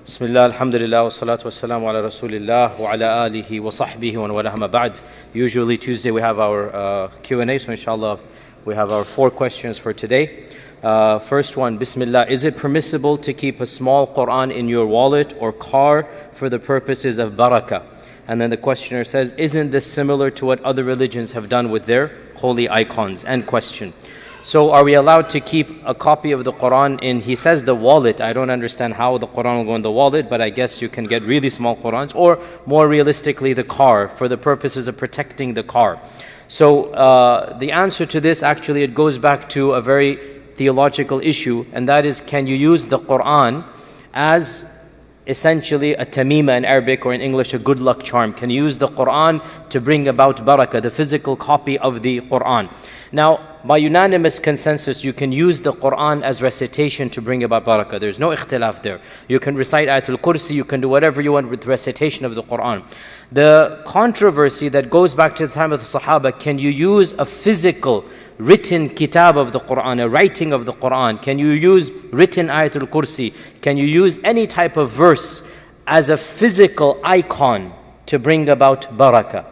Bismillah, alhamdulillah, wa salatu wa salamu ala rasulillah wa ala alihi wa sahbihi wa wala ma ba'd. Usually Tuesday we have our Q&A, so inshallah we have our 4 questions for today. First one, Bismillah, is it permissible to keep a small Quran in your wallet or car for the purposes of Baraqa? And then the questioner says, isn't this similar to what other religions have done with their holy icons? End question. So are we allowed to keep a copy of the Quran in, he says the wallet. I don't understand how the Quran will go in the wallet, but I guess you can get really small Qurans, or more realistically the car, for the purposes of protecting the car. So the answer to this, actually it goes back to a very theological issue, and that is, can you use the Quran as essentially a tamima in Arabic, or in English a good luck charm? Can you use the Quran to bring about barakah, the physical copy of the Quran? Now, by unanimous consensus, you can use the Quran as recitation to bring about barakah. There's no ikhtilaf there. You can recite Ayatul Kursi, you can do whatever you want with recitation of the Quran. The controversy that goes back to the time of the Sahaba, can you use a physical written kitab of the Quran, a writing of the Quran? Can you use written Ayatul Kursi? Can you use any type of verse as a physical icon to bring about barakah?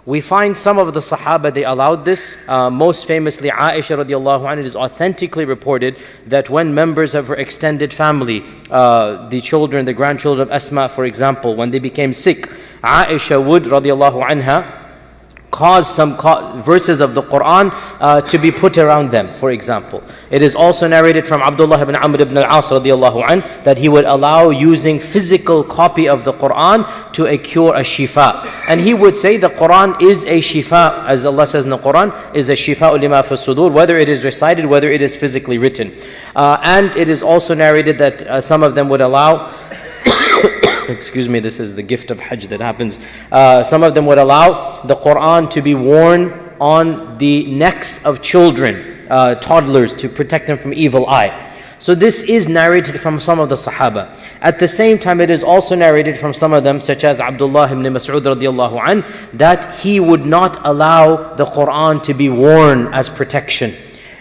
We find some of the Sahaba, they allowed this. Most famously, Aisha radiallahu anha, it is authentically reported that when members of her extended family, the children, the grandchildren of Asma, for example, when they became sick, Aisha would, radiallahu anha, cause some verses of the Quran to be put around them, for example. It is also narrated from Abdullah ibn Amr ibn al-As radiallahu anh, that he would allow using physical copy of the Quran to cure a shifa. And he would say the Quran is a shifa, as Allah says in the Quran, is a shifa lima fi sudur, whether it is recited, whether it is physically written. And it is also narrated that some of them would allow excuse me, this is the gift of Hajj that happens. Some of them would allow the Quran to be worn on the necks of children, toddlers, to protect them from evil eye. So this is narrated from some of the Sahaba. At the same time, it is also narrated from some of them, such as Abdullah ibn Mas'ud radiallahu anh, that he would not allow the Quran to be worn as protection.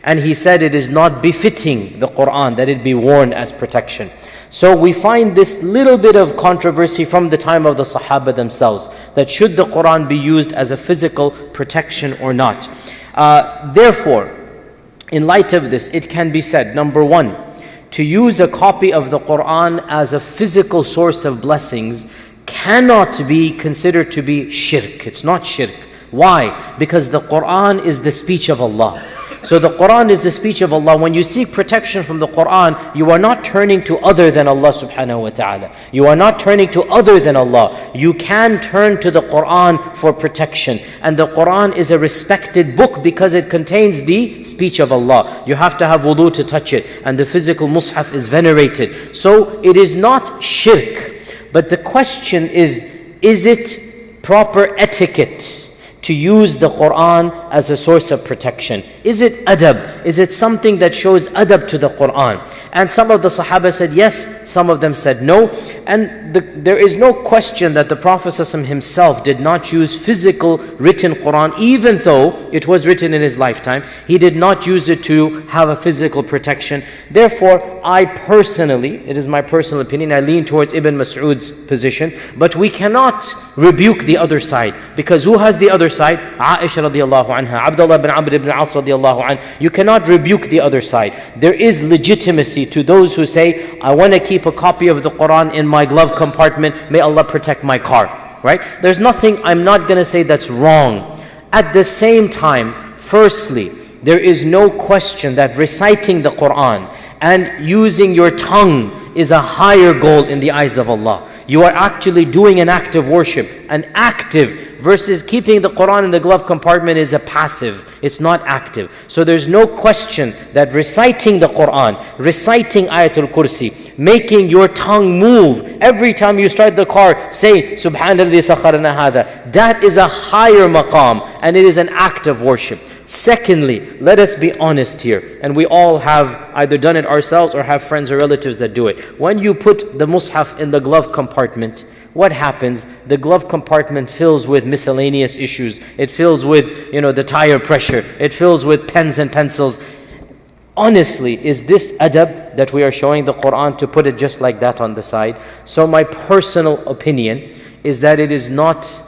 And he said it is not befitting the Quran that it be worn as protection. So we find this little bit of controversy from the time of the Sahaba themselves, that should the Quran be used as a physical protection or not. Therefore, in light of this, it can be said, number one, to use a copy of the Quran as a physical source of blessings cannot be considered to be shirk. It's not shirk. Why? Because the Quran is the speech of Allah. So the Quran is the speech of Allah. When you seek protection from the Quran, you are not turning to other than Allah subhanahu wa ta'ala. You are not turning to other than Allah. You can turn to the Quran for protection. And the Quran is a respected book because it contains the speech of Allah. You have to have wudu to touch it. And the physical mushaf is venerated. So it is not shirk. But the question is it proper etiquette to use the Quran as a source of protection? Is it adab? Is it something that shows adab to the Quran? And some of the Sahaba said yes, some of them said no. And there is no question that the Prophet ﷺ himself did not use physical written Quran, even though it was written in his lifetime. He did not use it to have a physical protection. Therefore, I personally, it is my personal opinion, I lean towards Ibn Mas'ud's position, but we cannot rebuke the other side, because who has the other side? Aisha radiallahu anha, Abdullah ibn Amr ibn al-As radiallahu anh. You cannot rebuke the other side. There is legitimacy to those who say, I want to keep a copy of the Quran in my glove compartment, may Allah protect my car, right? There's nothing, I'm not going to say that's wrong. At the same time, firstly, there is no question that reciting the Quran and using your tongue is a higher goal in the eyes of Allah. You are actually doing an act of worship, an active, versus keeping the Quran in the glove compartment is a passive, it's not active. So there's no question that reciting the Quran, reciting Ayatul Kursi, making your tongue move, every time you start the car, say, Subhanallah sakharana hada. That is a higher maqam, and it is an act of worship. Secondly, let us be honest here, and we all have either done it ourselves or have friends or relatives that do it. When you put the mushaf in the glove compartment, what happens? The glove compartment fills with miscellaneous issues. It fills with, the tire pressure. It fills with pens and pencils. Honestly, is this adab that we are showing the Quran to put it just like that on the side? So my personal opinion is that it's not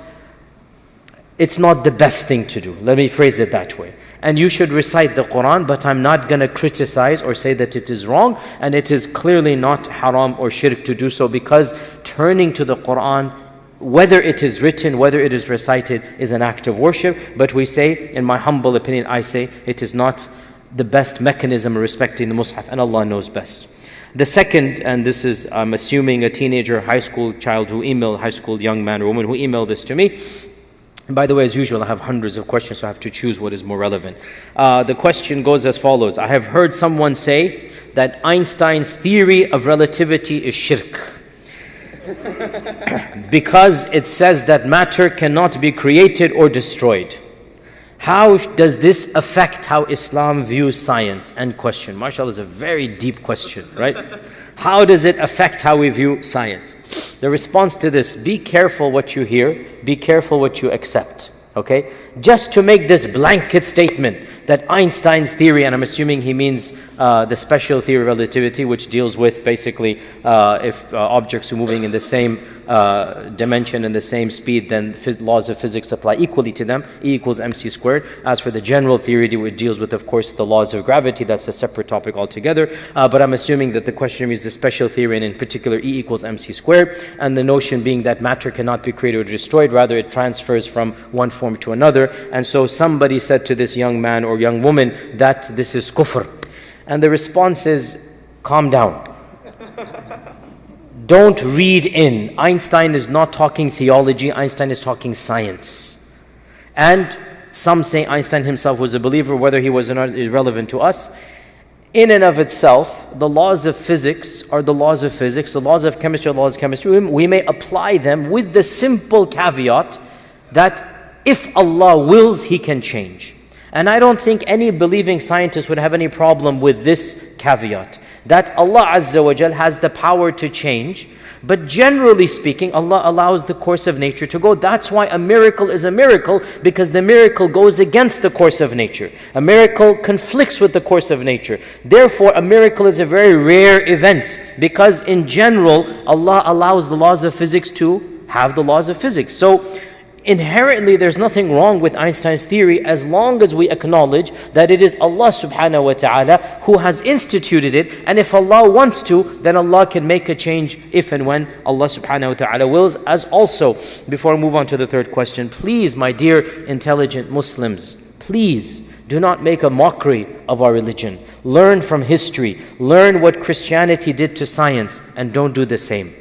the best thing to do. Let me phrase it that way. And you should recite the Quran, but I'm not going to criticize or say that it is wrong, and it is clearly not haram or shirk to do so, because turning to the Quran, whether it is written, whether it is recited, is an act of worship. But we say, in my humble opinion, I say it is not the best mechanism respecting the Mushaf, and Allah knows best. The second, and this is, I'm assuming, a teenager, high school child who emailed, high school young man or woman who emailed this to me. By the way, as usual, I have hundreds of questions, so I have to choose what is more relevant. The question goes as follows. I have heard someone say that Einstein's theory of relativity is shirk, because it says that matter cannot be created or destroyed. How does this affect how Islam views science? End question. MashaAllah, is a very deep question, right? How does it affect how we view science? The response to this: be careful what you hear, be careful what you accept. Okay? Just to make this blanket statement that Einstein's theory, and I'm assuming he means the special theory of relativity, which deals with basically if objects are moving in the same dimension and the same speed, then laws of physics apply equally to them, E equals mc squared. As for the general theory, it deals with, of course, the laws of gravity. That's a separate topic altogether. But I'm assuming that the question is the special theory, and in particular E equals mc squared, and the notion being that matter cannot be created or destroyed, rather it transfers from one form to another. And so somebody said to this young man or young woman that this is kufr. And the response is, calm down. Don't read in. Einstein is not talking theology, Einstein is talking science. And some say Einstein himself was a believer, whether he was or not is irrelevant to us. In and of itself, the laws of physics are the laws of physics, the laws of chemistry are the laws of chemistry. We may apply them with the simple caveat that if Allah wills, He can change. And I don't think any believing scientist would have any problem with this caveat, that Allah Azza wa Jal has the power to change, but generally speaking, Allah allows the course of nature to go. That's why a miracle is a miracle, because the miracle goes against the course of nature. A miracle conflicts with the course of nature. Therefore, a miracle is a very rare event, because in general, Allah allows the laws of physics to have the laws of physics. So, inherently, there's nothing wrong with Einstein's theory as long as we acknowledge that it is Allah subhanahu wa ta'ala who has instituted it, and if Allah wants to, then Allah can make a change if and when Allah subhanahu wa ta'ala wills. As also, before I move on to the third question, please, my dear intelligent Muslims, please do not make a mockery of our religion. Learn from history, learn what Christianity did to science, and don't do the same.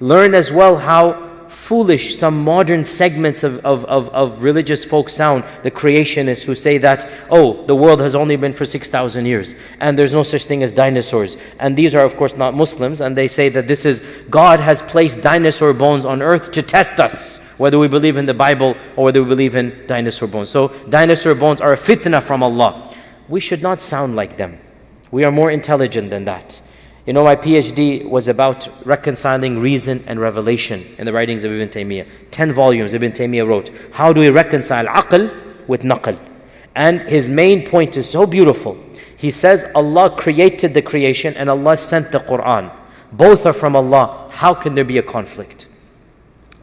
Learn as well how foolish some modern segments of religious folk sound, the creationists who say that, oh, the world has only been for 6,000 years and there's no such thing as dinosaurs. And these are, of course, not Muslims, and they say that this is, God has placed dinosaur bones on earth to test us, whether we believe in the Bible or whether we believe in dinosaur bones. So dinosaur bones are a fitna from Allah. We should not sound like them. We are more intelligent than that. You know, my PhD was about reconciling reason and revelation in the writings of Ibn Taymiyyah. 10 volumes Ibn Taymiyyah wrote. How do we reconcile aql with naql? And his main point is so beautiful. He says Allah created the creation and Allah sent the Quran. Both are from Allah. How can there be a conflict?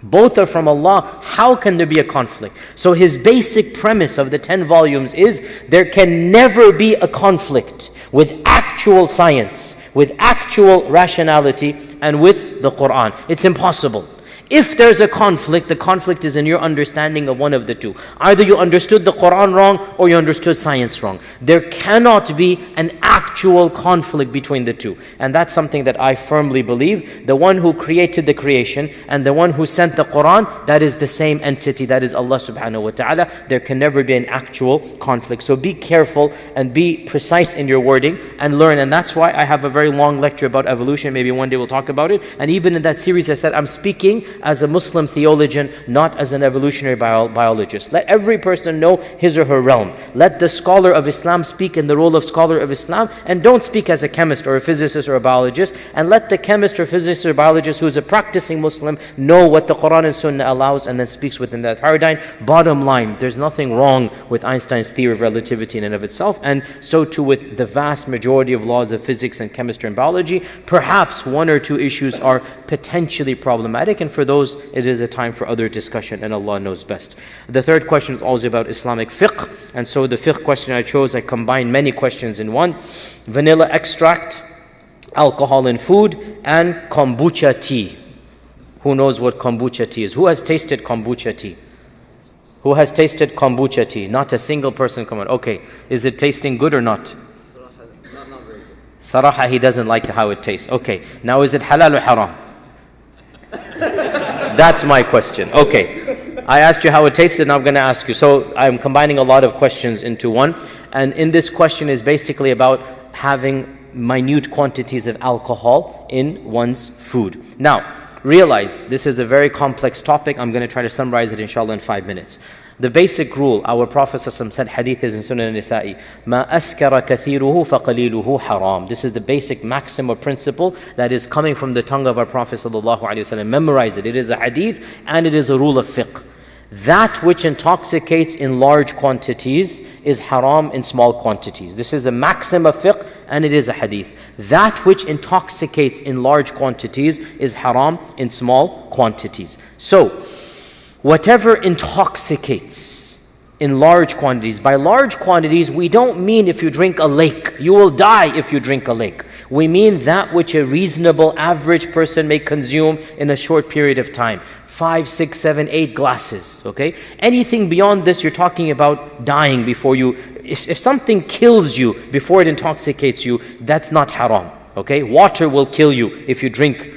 Both are from Allah. How can there be a conflict? So his basic premise of the 10 volumes is there can never be a conflict with actual science, with actual rationality, and with the Quran. It's impossible. If there's a conflict, the conflict is in your understanding of one of the two. Either you understood the Quran wrong or you understood science wrong. There cannot be an actual conflict between the two. And that's something that I firmly believe. The one who created the creation and the one who sent the Quran, that is the same entity, that is Allah subhanahu wa ta'ala. There can never be an actual conflict. So be careful and be precise in your wording and learn. And that's why I have a very long lecture about evolution. Maybe one day we'll talk about it. And even in that series I said I'm speaking as a Muslim theologian, not as an evolutionary biologist. Let every person know his or her realm. Let the scholar of Islam speak in the role of scholar of Islam, and don't speak as a chemist or a physicist or a biologist. And let the chemist or physicist or biologist who is a practicing Muslim know what the Quran and Sunnah allows, and then speaks within that paradigm. Bottom line, there's nothing wrong with Einstein's theory of relativity in and of itself, and so too with the vast majority of laws of physics and chemistry and biology. Perhaps one or two issues are potentially problematic, and for those it is a time for other discussion, and Allah knows best. The third question is always about Islamic fiqh, and so the fiqh question I chose, I combined many questions in one. Vanilla extract, alcohol in food, and kombucha tea. Who knows what kombucha tea is? Who has tasted kombucha tea? Who has tasted kombucha tea? Not a single person, come on. Okay, is it tasting good or not? Not very good. Saraha, he doesn't like how it tastes. Okay, now is it halal or haram? That's my question. Okay, I asked you how it tasted, now I'm going to ask you. So I'm combining a lot of questions into one. And in this question is basically about having minute quantities of alcohol in one's food. Now, realize this is a very complex topic. I'm going to try to summarize it inshallah in 5 minutes. The basic rule, our Prophet ﷺ said, hadith is in Sunan Nisa'i, مَا أَسْكَرَ كَثِيرُهُ فَقَلِيلُهُ حَرَامٌ. This is the basic maxim or principle that is coming from the tongue of our Prophet ﷺ. Memorize it. It is a hadith and it is a rule of fiqh. That which intoxicates in large quantities is haram in small quantities. This is a maxim of fiqh and it is a hadith. That which intoxicates in large quantities is haram in small quantities. So, whatever intoxicates in large quantities, by large quantities we don't mean if you drink a lake. You will die if you drink a lake. We mean that which a reasonable average person may consume in a short period of time. 5, 6, 7, 8 glasses, okay? Anything beyond this, you're talking about dying before you. If something kills you before it intoxicates you, that's not haram, okay? Water will kill you if you drink,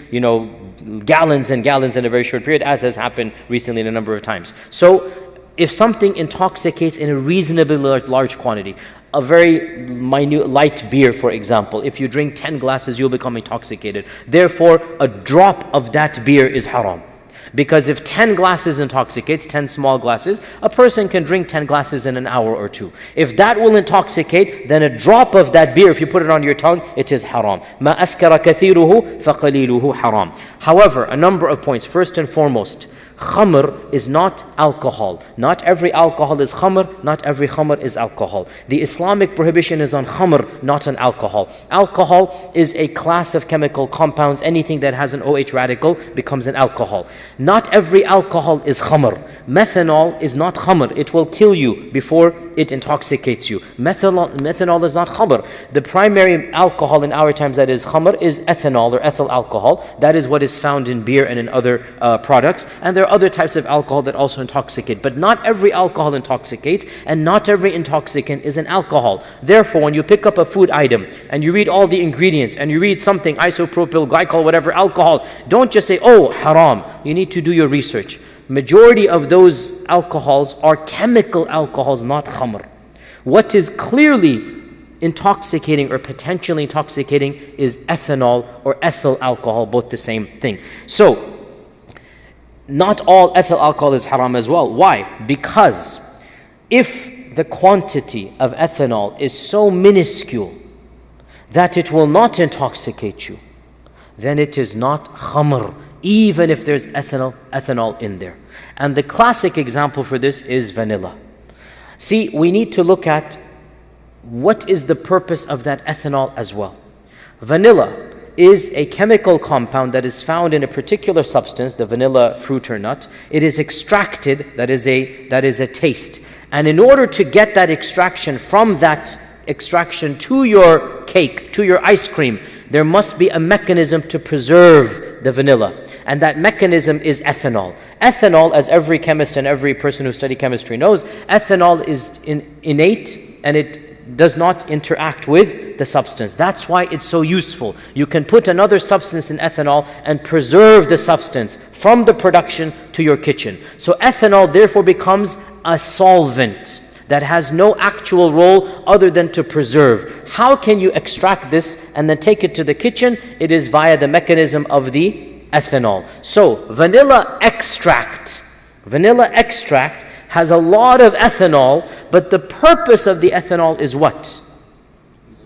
gallons and gallons in a very short period, as has happened recently in a number of times. So, if something intoxicates in a reasonably large quantity, a very minute light beer, for example, if you drink 10 glasses, you'll become intoxicated. Therefore, a drop of that beer is haram. Because if 10 glasses intoxicates, 10 small glasses, a person can drink 10 glasses in an hour or two. If that will intoxicate, then a drop of that beer, if you put it on your tongue, it is haram. مَا أَسْكَرَ كَثِيرُهُ فَقَلِيلُهُ haram. However, a number of points. First and foremost, khamr is not alcohol. Not every alcohol is khamr, not every khamr is alcohol. The Islamic prohibition is on khamr, not on alcohol. Alcohol is a class of chemical compounds. Anything that has an OH radical becomes an alcohol. Not every alcohol is khamr. Methanol is not khamr. It will kill you before it intoxicates you. Methanol is not khamr. The primary alcohol in our times that is khamr is ethanol or ethyl alcohol. That is what is found in beer and in other products. And there are other types of alcohol that also intoxicate. But not every alcohol intoxicates, and not every intoxicant is an alcohol. Therefore, when you pick up a food item and you read all the ingredients and you read something, isopropyl, glycol, whatever, alcohol, don't just say, oh, haram. You need to do your research. Majority of those alcohols are chemical alcohols, not khamr. What is clearly intoxicating or potentially intoxicating is ethanol or ethyl alcohol, both the same thing. So, not all ethyl alcohol is haram as well. Why? Because if the quantity of ethanol is so minuscule that it will not intoxicate you, then it is not khamr, even if there's ethanol in there. And the classic example for this is vanilla. See, we need to look at what is the purpose of that ethanol as well. Vanilla is a chemical compound that is found in a particular substance, the vanilla fruit or nut. It is extracted, that is a taste. And in order to get that extraction from that extraction to your cake, to your ice cream, there must be a mechanism to preserve the vanilla. And that mechanism is ethanol. Ethanol, as every chemist and every person who studies chemistry knows, ethanol is innate and it does not interact with the substance. That's why it's so useful. You can put another substance in ethanol and preserve the substance from the production to your kitchen. So ethanol therefore becomes a solvent that has no actual role other than to preserve. How can you extract this and then take it to the kitchen? It is via the mechanism of the ethanol. So vanilla extract has a lot of ethanol, but the purpose of the ethanol is what?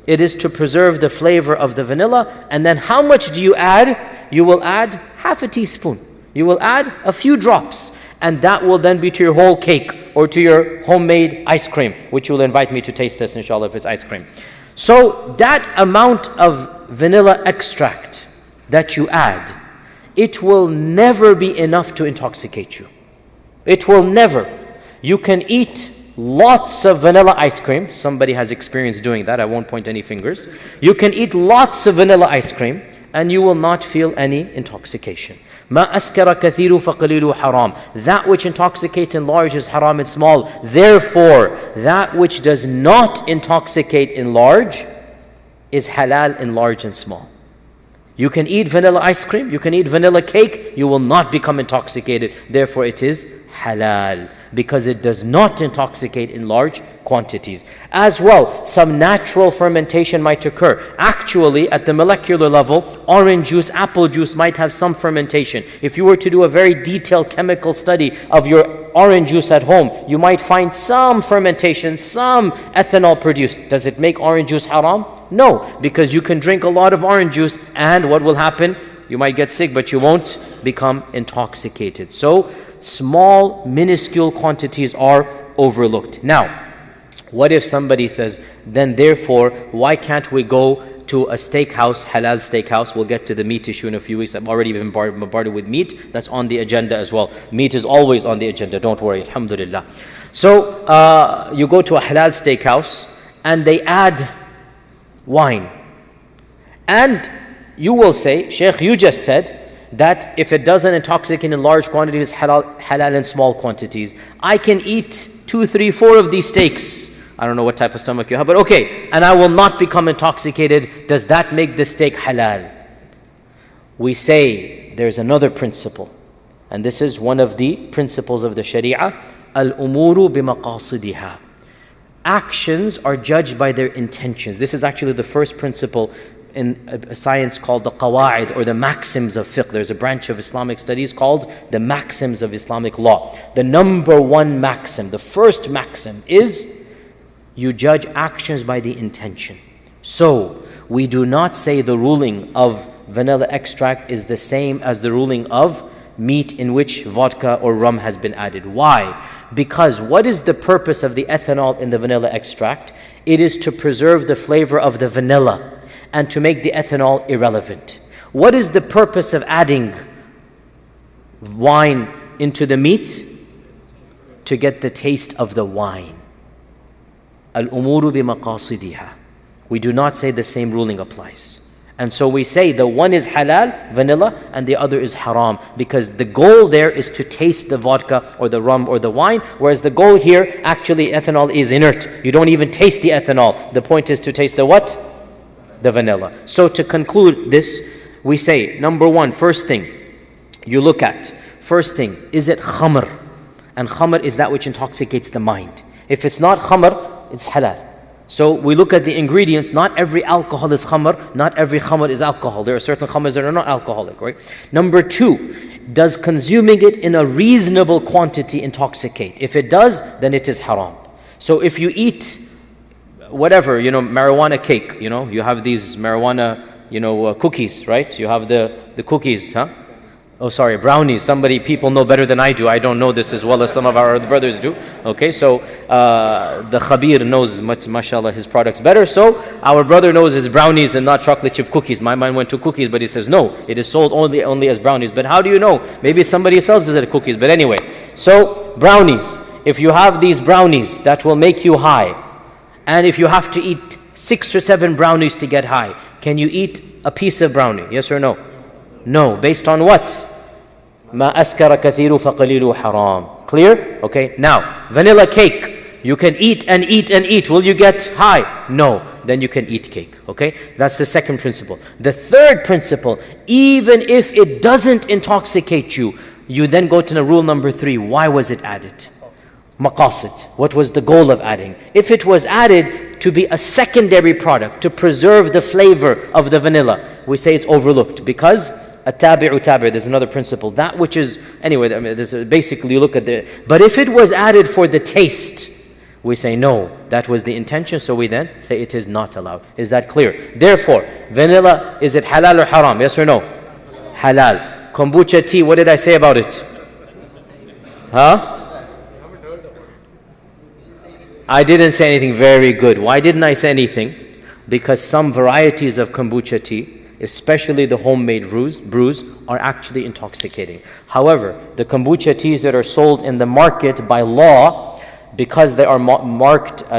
It is to preserve the flavor of the vanilla. And then how much do you add? You will add half a teaspoon. You will add a few drops. And that will then be to your whole cake or to your homemade ice cream, which you'll invite me to taste this, inshallah, if it's ice cream. So that amount of vanilla extract that you add, it will never be enough to intoxicate you. It will never. You can eat lots of vanilla ice cream. Somebody has experience doing that. I won't point any fingers. You can eat lots of vanilla ice cream and you will not feel any intoxication. ما أسكر كثير فقليل حرام. That which intoxicates in large is haram in small. Therefore, that which does not intoxicate in large is halal in large and small. You can eat vanilla ice cream, you can eat vanilla cake, you will not become intoxicated. Therefore, it is halal because it does not intoxicate in large quantities. As well, some natural fermentation might occur. Actually, at the molecular level, orange juice, apple juice might have some fermentation. If you were to do a very detailed chemical study of your orange juice at home, you might find some fermentation, some ethanol produced. Does it make orange juice haram? No, because you can drink a lot of orange juice and what will happen? You might get sick, but you won't become intoxicated. So, small, minuscule quantities are overlooked. Now, what if somebody says, then therefore, why can't we go to a steakhouse, halal steakhouse? We'll get to the meat issue in a few weeks. I've already been bombarded with meat. That's on the agenda as well. Meat is always on the agenda. Don't worry. Alhamdulillah. So, you go to a halal steakhouse and they add wine. And you will say, Shaykh, you just said that if it doesn't intoxicate in large quantities, halal in small quantities. I can eat 2, 3, 4 of these steaks. I don't know what type of stomach you have, but okay. And I will not become intoxicated. Does that make the steak halal? We say there's another principle. And this is one of the principles of the Sharia. Al-umuru bimaqasidiha. Actions are judged by their intentions. This is actually the first principle in a science called the qawa'id, or the maxims of fiqh. There's a branch of Islamic studies called the maxims of Islamic law. The number one maxim, the first maxim is you judge actions by the intention. So, we do not say the ruling of vanilla extract is the same as the ruling of meat in which vodka or rum has been added. Why? Because what is the purpose of the ethanol in the vanilla extract? It is to preserve the flavor of the vanilla and to make the ethanol irrelevant. What is the purpose of adding wine into the meat? To get the taste of the wine. Al-umuru bimaqasidiha. We do not say the same ruling applies. And so we say the one is halal, vanilla, and the other is haram, because the goal there is to taste the vodka or the rum or the wine, whereas the goal here, actually ethanol is inert. You don't even taste the ethanol. The point is to taste the what? The vanilla. So to conclude this, we say, number one, first thing, you look at, first thing, is it khamr? And khamr is that which intoxicates the mind. If it's not khamr, it's halal. So we look at the ingredients. Not every alcohol is khamr. Not every khamr is alcohol. There are certain khamrs that are not alcoholic, right? Number two, does consuming it in a reasonable quantity intoxicate? If it does, then it is haram. So if you eat whatever, marijuana cake, you have these marijuana, cookies, right? You have the cookies, huh? Oh, sorry, brownies. People know better than I do. I don't know this as well as some of our other brothers do. Okay, so the khabir knows, mashallah, his products better. So our brother knows his brownies and not chocolate chip cookies. My mind went to cookies, but he says, no, it is sold only as brownies. But how do you know? Maybe somebody sells it as cookies. But anyway, so brownies. If you have these brownies, that will make you high. And if you have to eat 6 or 7 brownies to get high, can you eat a piece of brownie? Yes or no? No. Based on what? ما أسكر كثير فقليل حرام. Clear? Okay. Now, vanilla cake. You can eat and eat and eat. Will you get high? No. Then you can eat cake. Okay? That's the second principle. The third principle, even if it doesn't intoxicate you, you then go to the rule number 3. Why was it added? Maqasid. What was the goal of adding? If it was added to be a secondary product, to preserve the flavor of the vanilla, we say it's overlooked because At-tabi'u tabi', there's another principle. That which is, anyway, I mean, this is basically you look at the, but if it was added for the taste, we say no, that was the intention, so we then say it is not allowed. Is that clear? Therefore, vanilla, is it halal or haram? Yes or no? Halal. Kombucha tea, what did I say about it? Huh? I didn't say anything. Very good. Why didn't I say anything? Because some varieties of kombucha tea, especially the homemade brews, are actually intoxicating. However, the kombucha teas that are sold in the market by law, because they are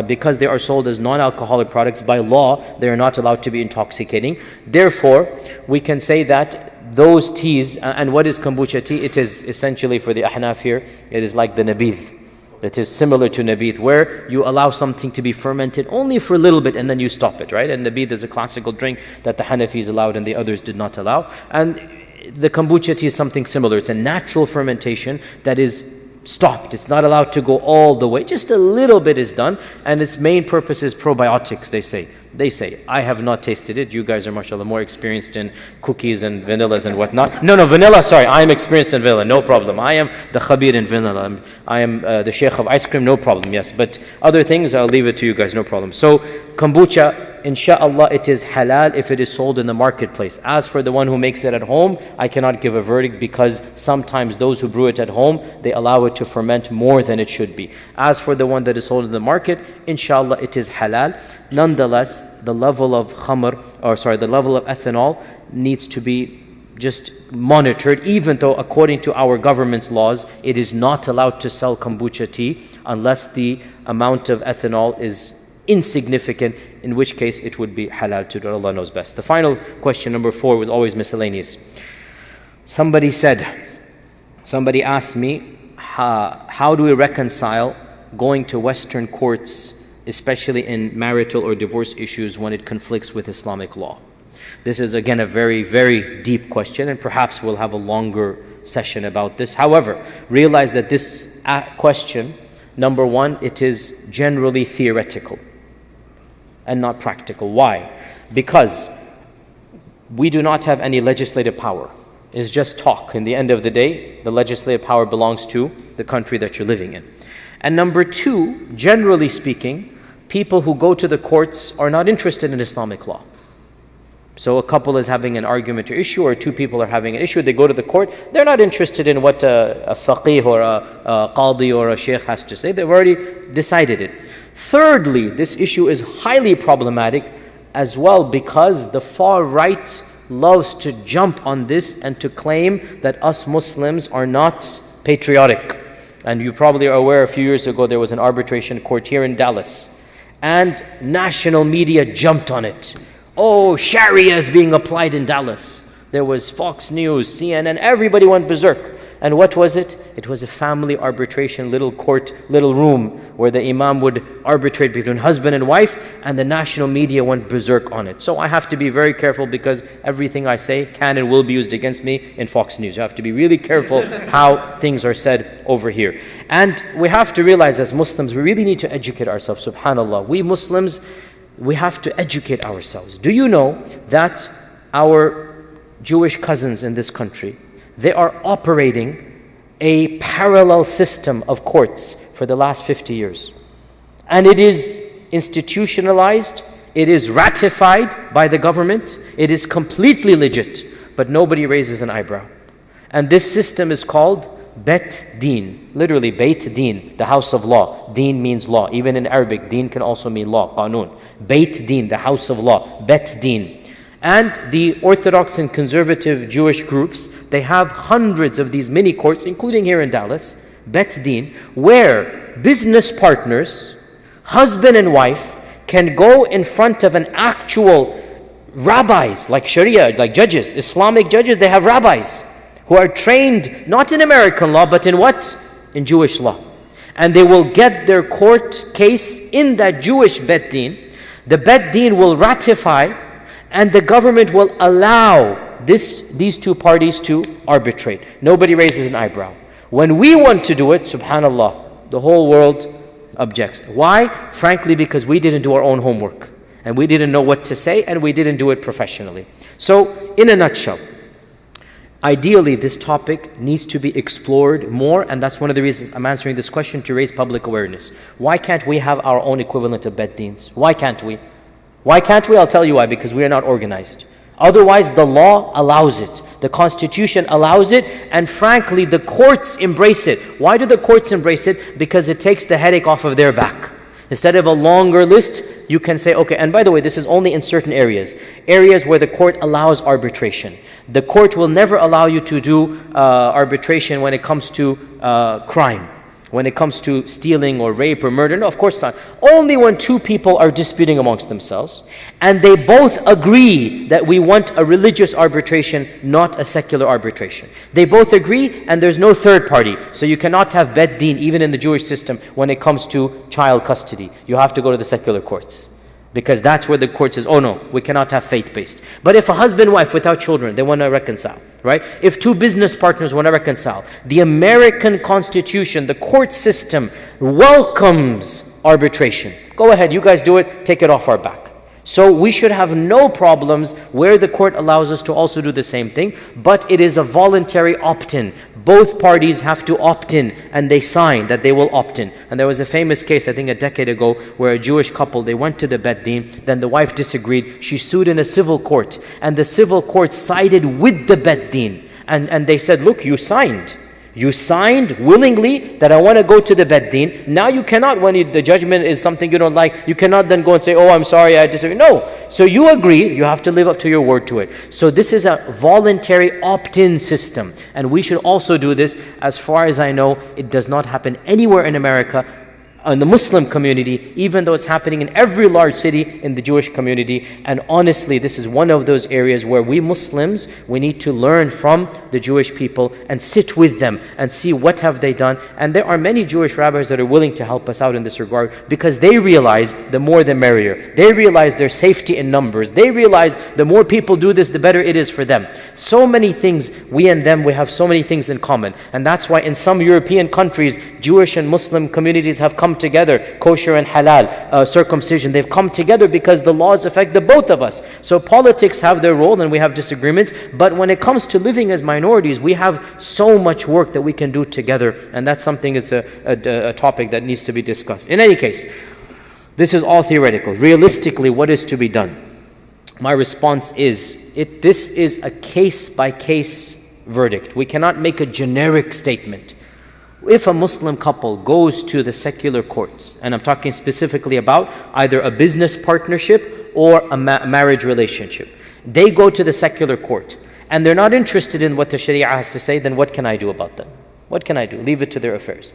because they are sold as non-alcoholic products, by law, they are not allowed to be intoxicating. Therefore, we can say that those teas, and what is kombucha tea? It is essentially, for the ahnaf here, it is like the nabidh. It is similar to nabidh, where you allow something to be fermented only for a little bit and then you stop it, right? And nabidh is a classical drink that the Hanafis allowed and the others did not allow. And the kombucha tea is something similar. It's a natural fermentation that is stopped. It's not allowed to go all the way. Just a little bit is done, and its main purpose is probiotics, they say. I have not tasted it. You guys are, mashallah, more experienced in cookies and vanillas and whatnot. No, vanilla, sorry. I am experienced in vanilla, no problem. I am the khabir in vanilla. I am the sheikh of ice cream, no problem, yes. But other things, I'll leave it to you guys, no problem. So, kombucha, inshallah, it is halal if it is sold in the marketplace. As for the one who makes it at home, I cannot give a verdict because sometimes those who brew it at home, they allow it to ferment more than it should be. As for the one that is sold in the market, inshallah, it is halal. Nonetheless, the level of the level of ethanol needs to be just monitored, even though according to our government's laws, it is not allowed to sell kombucha tea unless the amount of ethanol is insignificant, in which case it would be halal to do. Allah knows best. The final question, number 4, was always miscellaneous. Somebody asked me, how do we reconcile going to Western courts, especially in marital or divorce issues, when it conflicts with Islamic law? This is again a very, very deep question, and perhaps we'll have a longer session about this. However, realize that this question, number 1, it is generally theoretical and not practical. Why? Because we do not have any legislative power. It's just talk. In the end of the day, the legislative power belongs to the country that you're living in. And number 2, generally speaking, people who go to the courts are not interested in Islamic law. So a couple is having an argument or issue, or 2 people are having an issue, they go to the court, they're not interested in what a faqih or a qadi or a sheikh has to say, they've already decided it. Thirdly, this issue is highly problematic as well because the far right loves to jump on this and to claim that us Muslims are not patriotic. And you probably are aware, a few years ago there was an arbitration court here in Dallas, and national media jumped on it. Oh, Sharia is being applied in Dallas. There was Fox News, CNN, everybody went berserk. And what was it? It was a family arbitration, little court, little room where the imam would arbitrate between husband and wife, and the national media went berserk on it. So I have to be very careful because everything I say can and will be used against me in Fox News. You have to be really careful how things are said over here. And we have to realize as Muslims, we really need to educate ourselves, subhanAllah. We Muslims, we have to educate ourselves. Do you know that our Jewish cousins in this country, they are operating a parallel system of courts for the last 50 years. And it is institutionalized, it is ratified by the government, it is completely legit, but nobody raises an eyebrow. And this system is called Bet Din, literally Beit Din, the house of law. Din means law. Even in Arabic, Din can also mean law, Qanun. Beit Din, the house of law, Bet Din. And the Orthodox and conservative Jewish groups, they have hundreds of these mini courts, including here in Dallas, Bet Din, where business partners, husband and wife, can go in front of an actual rabbis, like Sharia, like judges, Islamic judges, they have rabbis who are trained not in American law, but in what? In Jewish law. And they will get their court case in that Jewish Bet Din. The Bet Din will ratify, and the government will allow these 2 parties to arbitrate. Nobody raises an eyebrow. When we want to do it, subhanAllah, the whole world objects. Why? Frankly, because we didn't do our own homework. And we didn't know what to say, and we didn't do it professionally. So, in a nutshell, Ideally, this topic needs to be explored more, and that's one of the reasons I'm answering this question, to raise public awareness. Why can't we have our own equivalent of bed deens? Why can't we? Why can't we? I'll tell you why. Because we are not organized. Otherwise, the law allows it. The Constitution allows it, and frankly, the courts embrace it. Why do the courts embrace it? Because it takes the headache off of their back. Instead of a longer list, you can say, okay, and by the way, this is only in certain areas. Areas where the court allows arbitration. The court will never allow you to do arbitration when it comes to crime. When it comes to stealing or rape or murder. No, of course not. Only when two people are disputing amongst themselves and they both agree that we want a religious arbitration, not a secular arbitration. They both agree and there's no third party. So you cannot have bed deen even in the Jewish system when it comes to child custody. You have to go to the secular courts. Because that's where the court says, oh no, we cannot have faith-based. But if a husband and wife without children, they want to reconcile, right? If two business partners want to reconcile, the American Constitution, the court system welcomes arbitration. Go ahead, you guys do it, take it off our back. So we should have no problems where the court allows us to also do the same thing, but it is a voluntary opt-in. Both parties have to opt in and they sign that they will opt in. And there was a famous case, I think a decade ago, where a Jewish couple, they went to the bed deen, then the wife disagreed. She sued in a civil court and the civil court sided with the bed deen. And they said, look, you signed. You signed willingly that I want to go to the bed deen. Now you cannot, when the judgment is something you don't like, you cannot then go and say, oh, I'm sorry, I disagree. No. So you agree, you have to live up to your word to it. So this is a voluntary opt-in system. And we should also do this. As far as I know, it does not happen anywhere in America, in the Muslim community, even though it's happening in every large city in the Jewish community. And honestly, this is one of those areas where we Muslims, we need to learn from the Jewish people and sit with them and see what have they done. And there are many Jewish rabbis that are willing to help us out in this regard, because they realize the more the merrier. They realize their safety in numbers. They realize the more people do this, the better it is for them. So many things, we and them, we have so many things in common. And that's why in some European countries, Jewish and Muslim communities have come together, kosher and halal, circumcision, they've come together because the laws affect the both of us. So politics have their role and we have disagreements, but when it comes to living as minorities, we have so much work that we can do together, and that's something, it's a topic that needs to be discussed. In any case, this is all theoretical. Realistically, what is to be done? My response is, this is a case-by-case verdict. We cannot make a generic statement. If a Muslim couple goes to the secular courts, and I'm talking specifically about either a business partnership or a marriage relationship, they go to the secular court and they're not interested in what the Sharia has to say, then what can I do about that? What can I do? Leave it to their affairs.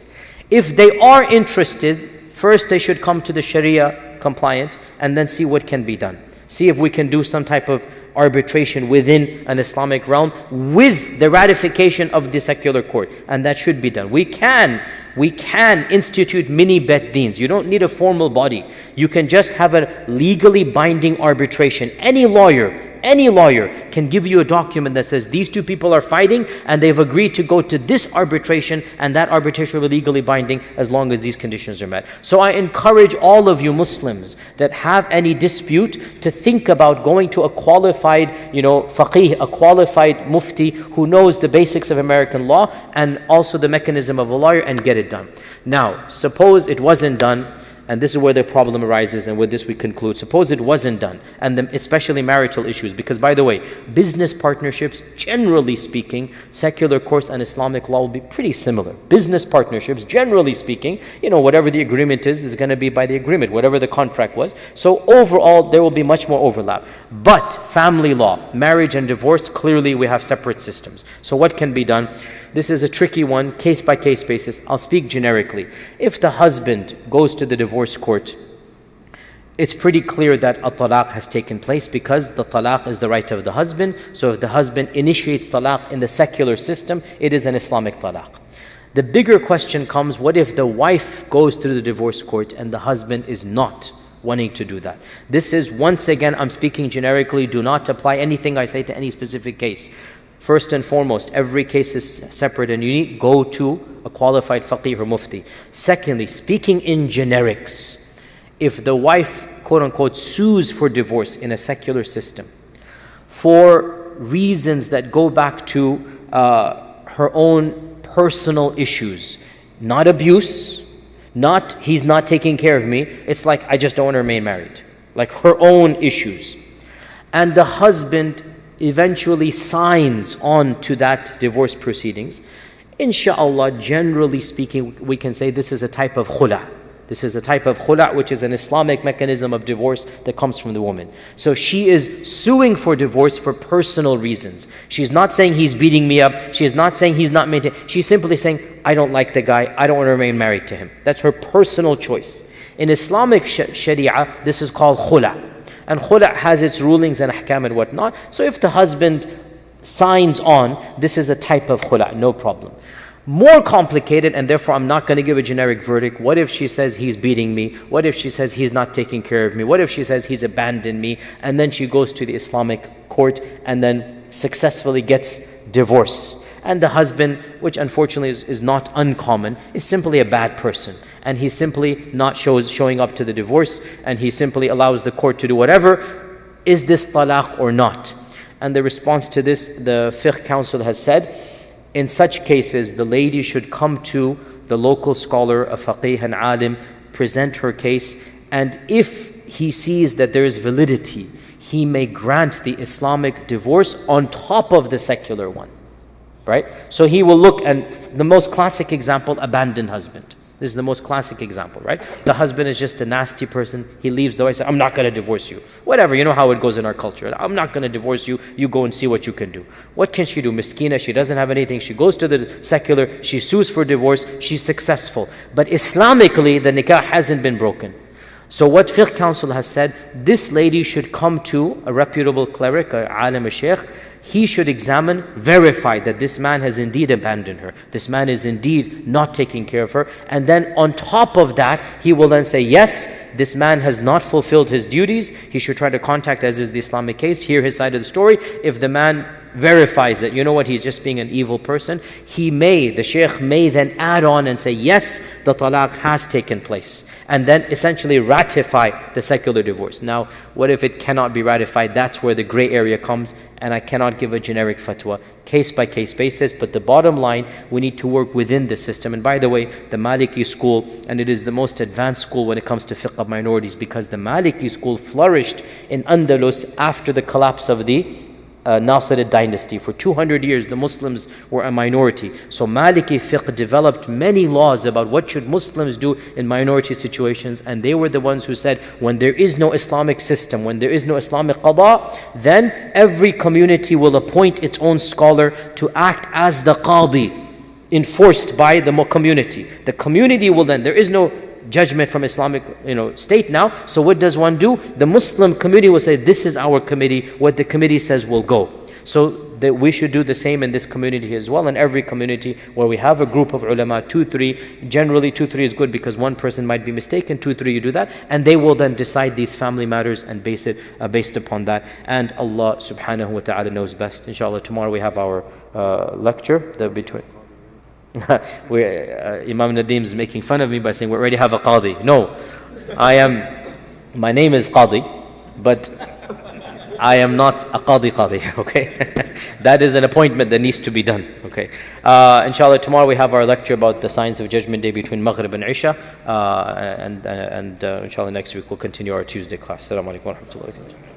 If they are interested, first they should come to the Sharia compliant and then see what can be done. See if we can do some type of arbitration within an Islamic realm with the ratification of the secular court, and that should be done. We can institute mini bed deens. You don't need a formal body. You can just have a legally binding arbitration. Any lawyer can give you a document that says these two people are fighting and they've agreed to go to this arbitration, and that arbitration will be legally binding as long as these conditions are met. So I encourage all of you Muslims that have any dispute to think about going to a qualified, faqih, a qualified mufti who knows the basics of American law and also the mechanism of a lawyer, and get it done. Now, suppose it wasn't done. And this is where the problem arises, and with this we conclude. Suppose it wasn't done, and especially marital issues, because by the way, business partnerships, generally speaking, secular courts and Islamic law will be pretty similar. Business partnerships, generally speaking, whatever the agreement is going to be by the agreement, whatever the contract was. So overall, there will be much more overlap. But family law, marriage and divorce, clearly we have separate systems. So what can be done? This is a tricky one, case-by-case basis. I'll speak generically. If the husband goes to the divorce court, it's pretty clear that a talaq has taken place, because the talaq is the right of the husband. So if the husband initiates talaq in the secular system, it is an Islamic talaq. The bigger question comes, what if the wife goes to the divorce court and the husband is not wanting to do that? This is, once again, I'm speaking generically, do not apply anything I say to any specific case. First and foremost, every case is separate and unique. Go to a qualified faqih or mufti. Secondly, speaking in generics, if the wife, quote unquote, sues for divorce in a secular system for reasons that go back to her own personal issues. Not abuse, not he's not taking care of me. It's like, I just don't want to remain married. Like her own issues. And the husband eventually signs on to that divorce proceedings. Inshallah, generally speaking, we can say this is a type of khula'. This is a type of khula', which is an Islamic mechanism of divorce that comes from the woman. So she is suing for divorce for personal reasons. She's not saying he's beating me up. She is not saying he's not maintaining. She's simply saying, I don't like the guy. I don't want to remain married to him. That's her personal choice. In Islamic Sharia, this is called khula'. And khula' has its rulings and ahkam and whatnot. So if the husband signs on, this is a type of khula', no problem. More complicated, and therefore I'm not going to give a generic verdict. What if she says he's beating me? What if she says he's not taking care of me? What if she says he's abandoned me? And then she goes to the Islamic court and then successfully gets divorce. And the husband, which unfortunately is not uncommon, is simply a bad person. And he's simply not showing up to the divorce, and he simply allows the court to do whatever. Is this talaq or not? And the response to this, the fiqh council has said, in such cases, the lady should come to the local scholar, a faqih, an alim, present her case, and if he sees that there is validity, he may grant the Islamic divorce on top of the secular one. Right? So he will look, and the most classic example, abandoned husband. This is the most classic example, right? The husband is just a nasty person. He leaves the wife, says, I'm not going to divorce you. Whatever, you know how it goes in our culture. I'm not going to divorce you. You go and see what you can do. What can she do? Miskina, she doesn't have anything. She goes to the secular. She sues for divorce. She's successful. But Islamically, the nikah hasn't been broken. So what fiqh council has said, this lady should come to a reputable cleric, a alim, a sheikh. He should examine, verify that this man has indeed abandoned her. This man is indeed not taking care of her. And then on top of that, he will then say, yes, this man has not fulfilled his duties. He should try to contact, as is the Islamic case, hear his side of the story. If the man verifies that, you know what, he's just being an evil person, the shaykh may then add on and say, yes, the talaq has taken place. And then essentially ratify the secular divorce. Now, what if it cannot be ratified? That's where the gray area comes, and I cannot give a generic fatwa, case by case basis. But the bottom line, we need to work within the system. And by the way, the Maliki school, and it is the most advanced school when it comes to fiqh of minorities, because the Maliki school flourished in Andalus after the collapse of the Nasirid dynasty. For 200 years, the Muslims were a minority. So Maliki fiqh developed many laws about what should Muslims do in minority situations, and they were the ones who said, when there is no Islamic system, when there is no Islamic qada, then every community will appoint its own scholar to act as the qadi, enforced by the community. The community will then, there is no judgment from Islamic state now. So what does one do? The Muslim community will say, this is our committee. What the committee says will go. So that we should do the same in this community as well. In every community where we have a group of ulama, 2-3, generally 2-3 is good because one person might be mistaken, 2-3 you do that, and they will then decide these family matters and base it based upon that. And Allah subhanahu wa ta'ala knows best. Inshallah, tomorrow we have our lecture, Imam Nadeem is making fun of me by saying we already have a qadi. No, my name is Qadi, but I am not a qadi, okay? That is an appointment that needs to be done, okay? Inshallah, tomorrow we have our lecture about the science of Judgment Day between Maghrib and Isha, and inshallah next week we'll continue our Tuesday class. Assalamu alaikum wa rahmatullahi wa barakatuh.